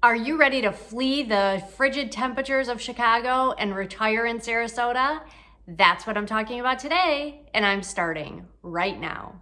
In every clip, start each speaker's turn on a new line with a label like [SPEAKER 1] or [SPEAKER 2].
[SPEAKER 1] Are you ready to flee the frigid temperatures of Chicago and retire in Sarasota? That's what I'm talking about today, and I'm starting right now.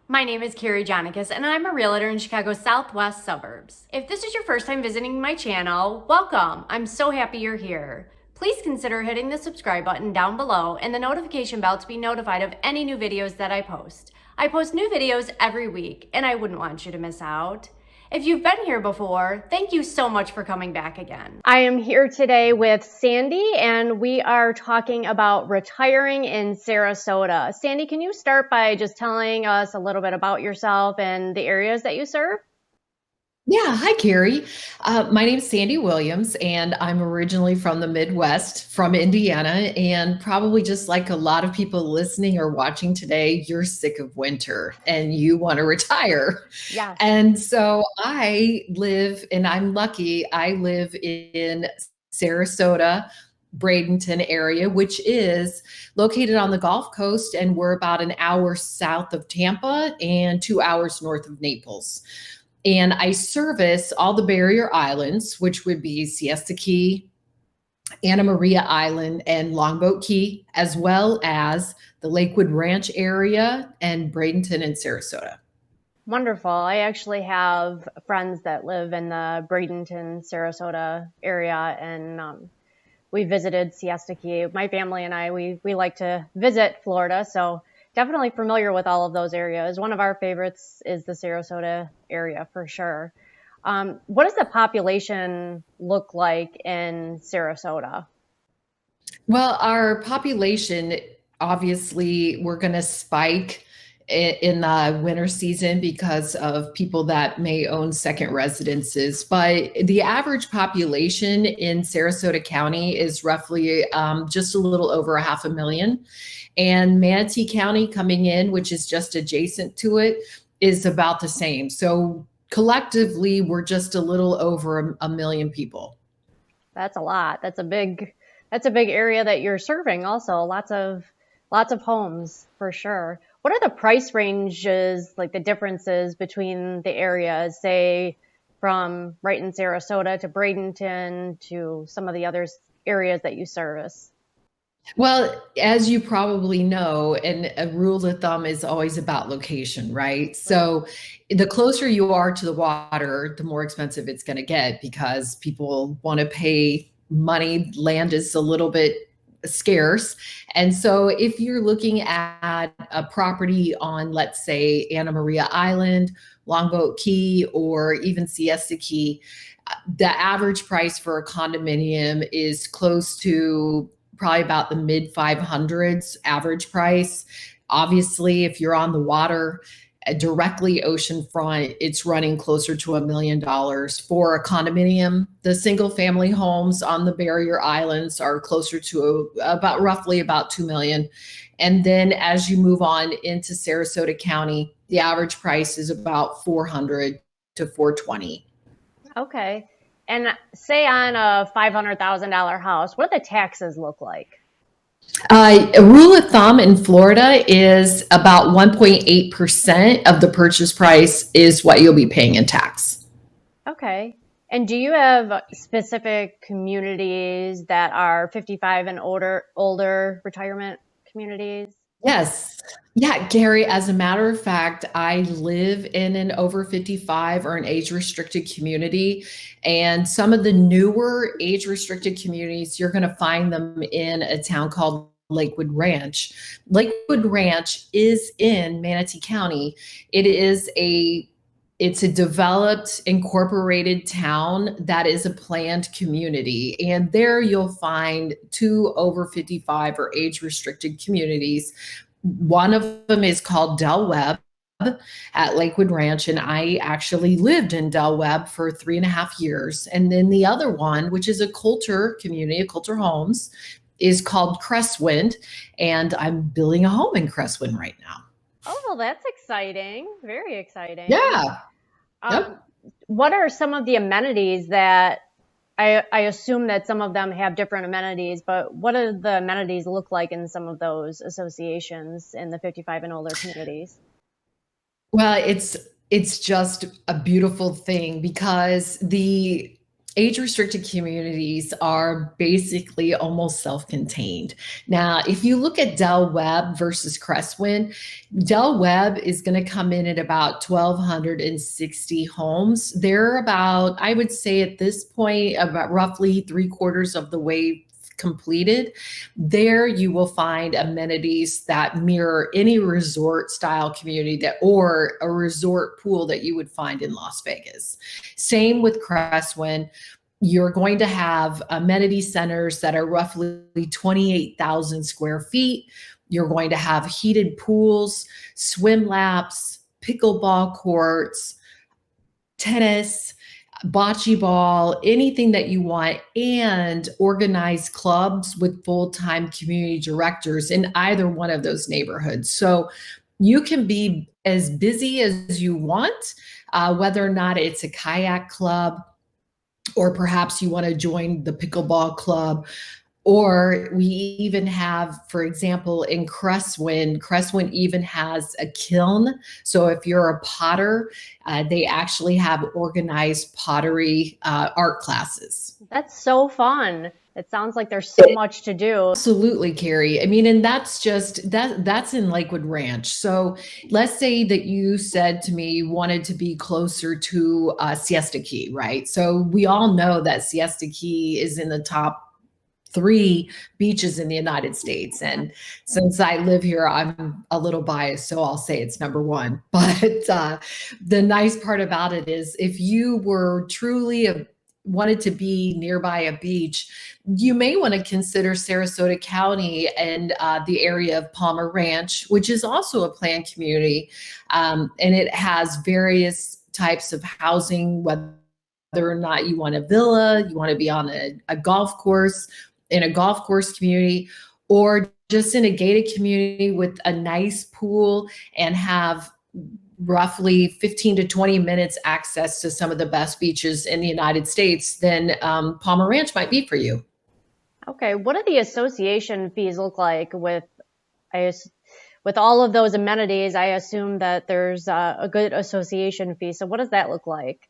[SPEAKER 1] My name is Carrie Jonicus, and I'm a realtor in Chicago's southwest suburbs. If this is your first time visiting my channel, welcome. I'm so happy you're here. Please consider hitting the subscribe button down below and the notification bell to be notified of any new videos that I post. I post new videos every week, and I wouldn't want you to miss out. If you've been here before, thank you so much for coming back again. I am here today with Sandy, and we are talking about retiring in Sarasota. Sandy, can you start by just telling us a little bit about yourself and the areas that you serve?
[SPEAKER 2] Yeah, hi, Carrie. My name is Sandy Williams, and I'm originally from the Midwest, from Indiana. And probably just like a lot of people listening or watching today, you're sick of winter and you want to retire.
[SPEAKER 1] Yes.
[SPEAKER 2] And so I live, and I'm lucky, I live in Sarasota, Bradenton area, which is located on the Gulf Coast, and we're about an hour south of Tampa and 2 hours north of Naples. And I service all the barrier islands, which would be Siesta Key, Anna Maria Island, and Longboat Key, as well as the Lakewood Ranch area and Bradenton and Sarasota.
[SPEAKER 1] Wonderful. I actually have friends that live in the Bradenton, Sarasota area, and we visited Siesta Key. My family and I, we like to visit Florida, so definitely familiar with all of those areas. One of our favorites is the Sarasota area for sure. What does the population look like in Sarasota?
[SPEAKER 2] Well, our population, obviously, we're going to spike in the winter season because of people that may own second residences. But the average population in Sarasota County is roughly just a little over 500,000. And Manatee County coming in, which is just adjacent to it, is about the same. So collectively, we're just a little over a million people.
[SPEAKER 1] That's a lot. That's a big area that you're serving also. Lots of homes for sure. What are the price ranges, like the differences between the areas, say from right in Sarasota to Bradenton to some of the other areas that you service?
[SPEAKER 2] Well, as you probably know, and a rule of thumb is always about location, right? So the closer you are to the water, the more expensive it's going to get because people want to pay money. Land is a little bit scarce. And so if you're looking at a property on, let's say, Anna Maria Island, Longboat Key, or even Siesta Key, the average price for a condominium is close to probably about the mid 500s average price. Obviously, if you're on the water, directly oceanfront, it's running closer to $1 million for a condominium. The single family homes on the barrier islands are closer to about roughly about 2 million. And then as you move on into Sarasota County, the average price is about 400 to 420.
[SPEAKER 1] Okay. And say on a $500,000 house, what do the taxes look like?
[SPEAKER 2] A rule of thumb in Florida is about 1.8% of the purchase price is what you'll be paying in tax.
[SPEAKER 1] Okay. And do you have specific communities that are 55 and older retirement communities?
[SPEAKER 2] Yes. Yeah, Gary, as a matter of fact, I live in an over 55 or an age restricted community. And some of the newer age restricted communities, you're going to find them in a town called Lakewood Ranch. Lakewood Ranch is in Manatee County. It is it's a developed, incorporated town that is a planned community. And there you'll find two over 55 or age restricted communities. One of them is called Del Webb at Lakewood Ranch, and I actually lived in Del Webb for 3.5 years. And then the other one, which is a Coulter community, a Coulter Homes, is called Cresswind, and I'm building a home in Cresswind right now.
[SPEAKER 1] Oh, well, that's exciting. Very exciting.
[SPEAKER 2] Yeah.
[SPEAKER 1] Um,
[SPEAKER 2] Yep.
[SPEAKER 1] what are some of the amenities that
[SPEAKER 3] I assume that some of them have different amenities, but what do the amenities look like in some of those associations in the 55 and older communities?
[SPEAKER 2] Well, it's just a beautiful thing because the age-restricted communities are basically almost self-contained. Now, if you look at Del Webb versus Cresswind, Del Webb is going to come in at about 1,260 homes. They're about, I would say at this point, about roughly three-quarters of the way completed. There you will find amenities that mirror any resort style community that or a resort pool that you would find in Las Vegas. Same with Cresswind. You're going to have amenity centers that are roughly 28,000 square feet. You're going to have heated pools, swim laps, pickleball courts, tennis, bocce ball, anything that you want, and organized clubs with full-time community directors in either one of those neighborhoods. So you can be as busy as you want, whether or not it's a kayak club, or perhaps you want to join the pickleball club. Or we even have, for example, in Cresswind even has a kiln. So if you're a potter, they actually have organized pottery art classes.
[SPEAKER 3] That's so fun. It sounds like there's so much to do.
[SPEAKER 2] Absolutely, Carrie. I mean, and that's in Lakewood Ranch. So let's say that you said to me you wanted to be closer to Siesta Key, right? So we all know that Siesta Key is in the top 3 beaches in the United States. And since I live here, I'm a little biased, so I'll say it's number 1. But the nice part about it is if you were truly wanted to be nearby a beach, you may want to consider Sarasota County and the area of Palmer Ranch, which is also a planned community. And it has various types of housing, whether or not you want a villa, you want to be on a golf course, in a golf course community, or just in a gated community with a nice pool and have roughly 15 to 20 minutes access to some of the best beaches in the United States, then Palmer Ranch might be for you.
[SPEAKER 3] Okay, what do the association fees look like with all of those amenities? I assume that there's a good association fee. So what does that look like?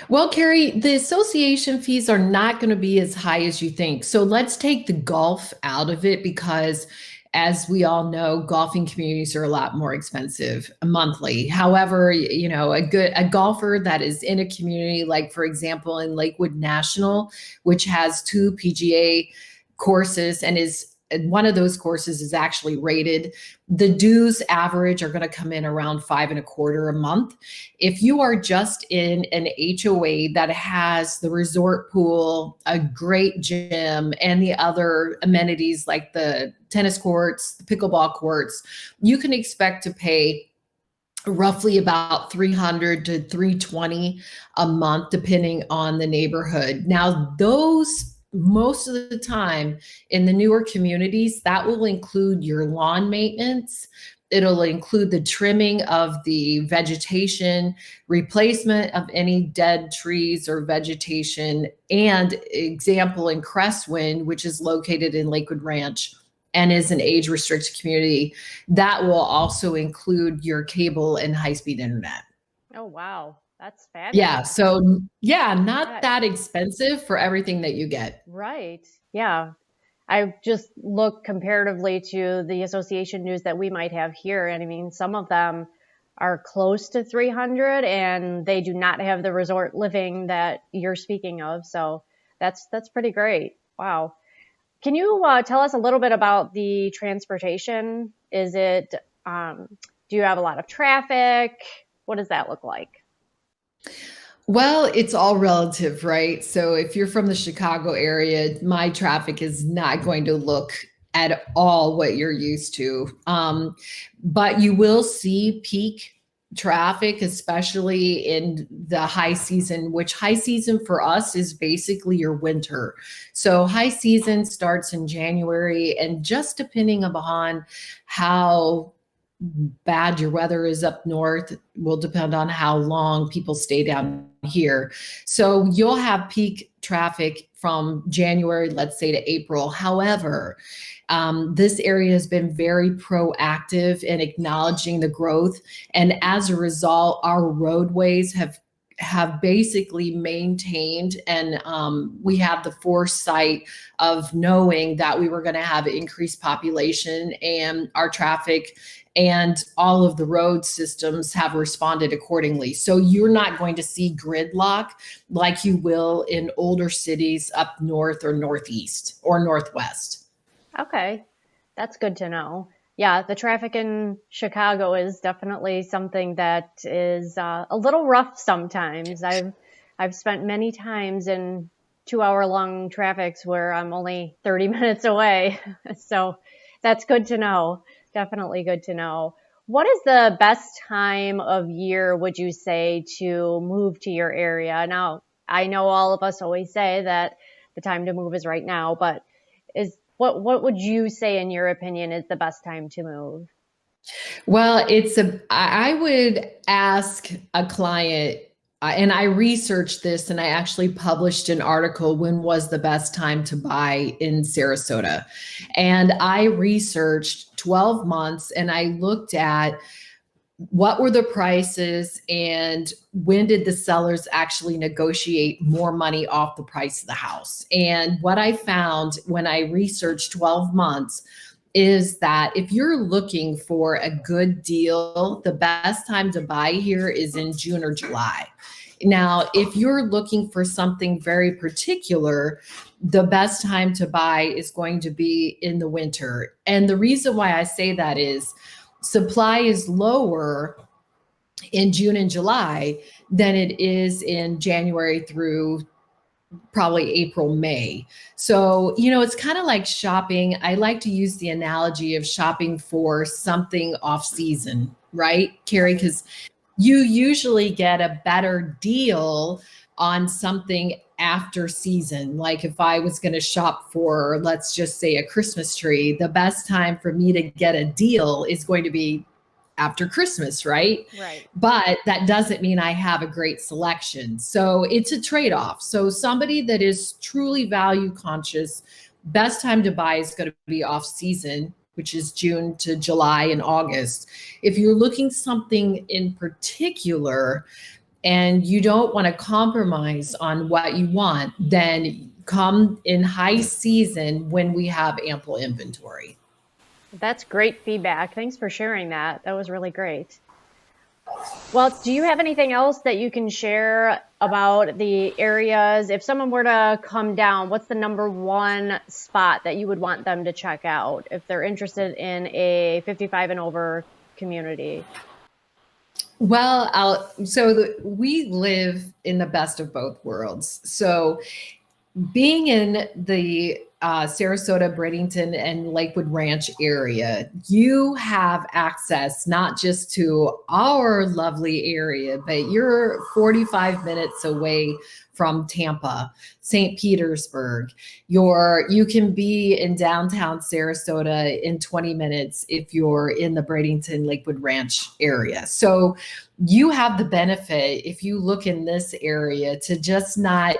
[SPEAKER 2] Well, Carrie, the association fees are not going to be as high as you think. So let's take the golf out of it because, as we all know, golfing communities are a lot more expensive monthly. However, you know, a golfer that is in a community, like for example, in Lakewood National, which has 2 PGA courses and one of those courses is actually rated. The dues average are going to come in around $5.25 a month. If you are just in an HOA that has the resort pool, a great gym, and the other amenities like the tennis courts, the pickleball courts, you can expect to pay roughly about $300 to $320 a month, depending on the neighborhood. Now, those most of the time in the newer communities, that will include your lawn maintenance. It'll include the trimming of the vegetation, replacement of any dead trees or vegetation, and example in Cresswind, which is located in Lakewood Ranch and is an age-restricted community, that will also include your cable and high-speed internet.
[SPEAKER 3] Oh, wow. That's fabulous.
[SPEAKER 2] Yeah. So yeah, not that expensive for everything that you get.
[SPEAKER 3] Right. Yeah. I just look comparatively to the association dues that we might have here. And I mean, some of them are close to 300 and they do not have the resort living that you're speaking of. So that's pretty great. Wow. Can you tell us a little bit about the transportation? Is it, do you have a lot of traffic? What does that look like?
[SPEAKER 2] Well, it's all relative, right? So if you're from the Chicago area, my traffic is not going to look at all what you're used to. But you will see peak traffic, especially in the high season, which high season for us is basically your winter. So high season starts in January, and just depending upon how bad your weather is up north will depend on how long people stay down here. So you'll have peak traffic from January, let's say, to April. However, this area has been very proactive in acknowledging the growth. And as a result, our roadways have basically maintained, and we have the foresight of knowing that we were going to have increased population, and our traffic and all of the road systems have responded accordingly. So you're not going to see gridlock like you will in older cities up north or northeast or northwest.
[SPEAKER 3] Okay, that's good to know. Yeah, the traffic in Chicago is definitely something that is a little rough sometimes. I've spent many times in 2 hour long traffics where I'm only 30 minutes away. So that's good to know. Definitely good to know. What is the best time of year, would you say, to move to your area? Now, I know all of us always say that the time to move is right now, but what would you say, in your opinion, is the best time to move?
[SPEAKER 2] Well, I would ask a client, and I researched this and I actually published an article, when was the best time to buy in Sarasota? And I researched 12 months and I looked at what were the prices and when did the sellers actually negotiate more money off the price of the house. And what I found when I researched 12 months is that if you're looking for a good deal, the best time to buy here is in June or July. Now, if you're looking for something very particular, the best time to buy is going to be in the winter. And the reason why I say that is supply is lower in June and July than it is in January through probably April, May. So, it's kind of like shopping. I like to use the analogy of shopping for something off season, right, Carrie? Because you usually get a better deal on something after season. Like if I was going to shop for, let's just say, a Christmas tree, the best time for me to get a deal is going to be after Christmas, right?
[SPEAKER 3] Right.
[SPEAKER 2] But that doesn't mean I have a great selection. So it's a trade-off. So somebody that is truly value conscious, best time to buy is going to be off season, which is June to July and August. If you're looking something in particular and you don't want to compromise on what you want, then come in high season when we have ample inventory.
[SPEAKER 3] That's great feedback. Thanks for sharing that. That was really great. Well, do you have anything else that you can share about the areas? If someone were to come down, what's the number one spot that you would want them to check out if they're interested in a 55 and over community?
[SPEAKER 2] Well, we live in the best of both worlds. So being in the Sarasota, Bradenton, and Lakewood Ranch area, you have access not just to our lovely area, but you're 45 minutes away from Tampa, St. Petersburg. You can be in downtown Sarasota in 20 minutes if you're in the Bradenton, Lakewood Ranch area. So you have the benefit, if you look in this area, to just not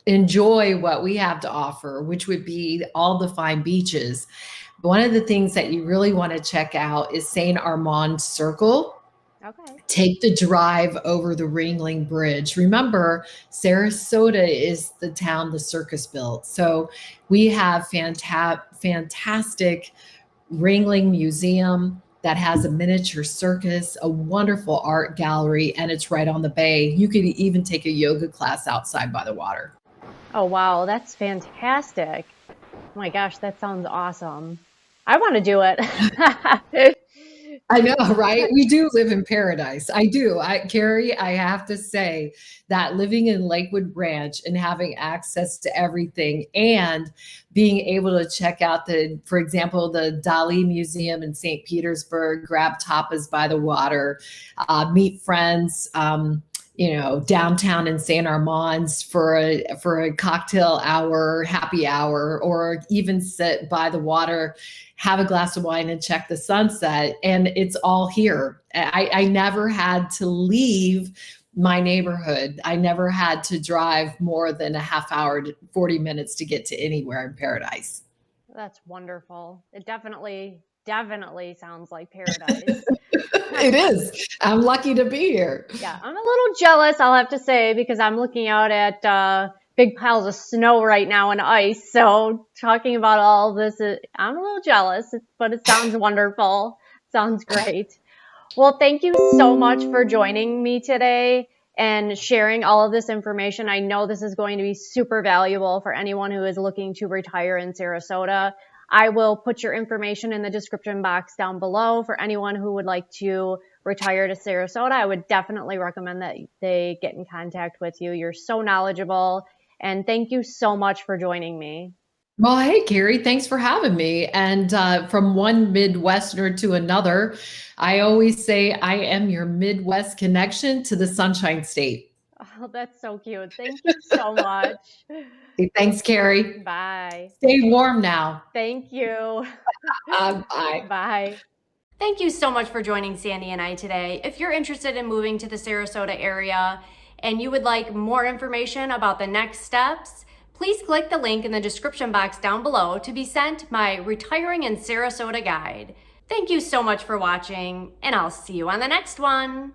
[SPEAKER 2] enjoy what we have to offer, which would be all the fine beaches. One of the things that you really want to check out is St. Armand Circle.
[SPEAKER 3] Okay.
[SPEAKER 2] Take the drive over the Ringling Bridge. Remember, Sarasota is the town the circus built. So we have fantastic Ringling Museum that has a miniature circus, a wonderful art gallery, and it's right on the bay. You could even take a yoga class outside by the water.
[SPEAKER 3] Oh, wow. That's fantastic. Oh my gosh, that sounds awesome. I want to do it.
[SPEAKER 2] I know, right? We do live in paradise. I do. Carrie, I have to say that living in Lakewood Ranch and having access to everything and being able to check out for example, the Dali Museum in St. Petersburg, grab tapas by the water, meet friends, downtown in San Armand's for a cocktail hour, happy hour, or even sit by the water, have a glass of wine and check the sunset. And it's all here. I never had to leave my neighborhood. I never had to drive more than a half hour to 40 minutes to get to anywhere in Paradise.
[SPEAKER 3] That's wonderful. It definitely sounds like paradise.
[SPEAKER 2] It is. I'm lucky to be here.
[SPEAKER 3] Yeah, I'm a little jealous, I'll have to say, because I'm looking out at big piles of snow right now and ice. So talking about all this, I'm a little jealous, but it sounds wonderful. Sounds great. Well, thank you so much for joining me today and sharing all of this information. I know this is going to be super valuable for anyone who is looking to retire in Sarasota. I will put your information in the description box down below for anyone who would like to retire to Sarasota. I would definitely recommend that they get in contact with you. You're so knowledgeable, and thank you so much for joining me.
[SPEAKER 2] Well, hey, Carrie, thanks for having me. And from one Midwesterner to another, I always say I am your Midwest connection to the Sunshine State.
[SPEAKER 3] Oh, that's so cute. Thank you so much.
[SPEAKER 2] Thanks, Carrie.
[SPEAKER 3] Bye.
[SPEAKER 2] Stay warm now.
[SPEAKER 3] Thank you.
[SPEAKER 2] Bye.
[SPEAKER 3] Bye.
[SPEAKER 1] Thank you so much for joining Sandy and I today. If you're interested in moving to the Sarasota area and you would like more information about the next steps, please click the link in the description box down below to be sent my Retiring in Sarasota guide. Thank you so much for watching, and I'll see you on the next one.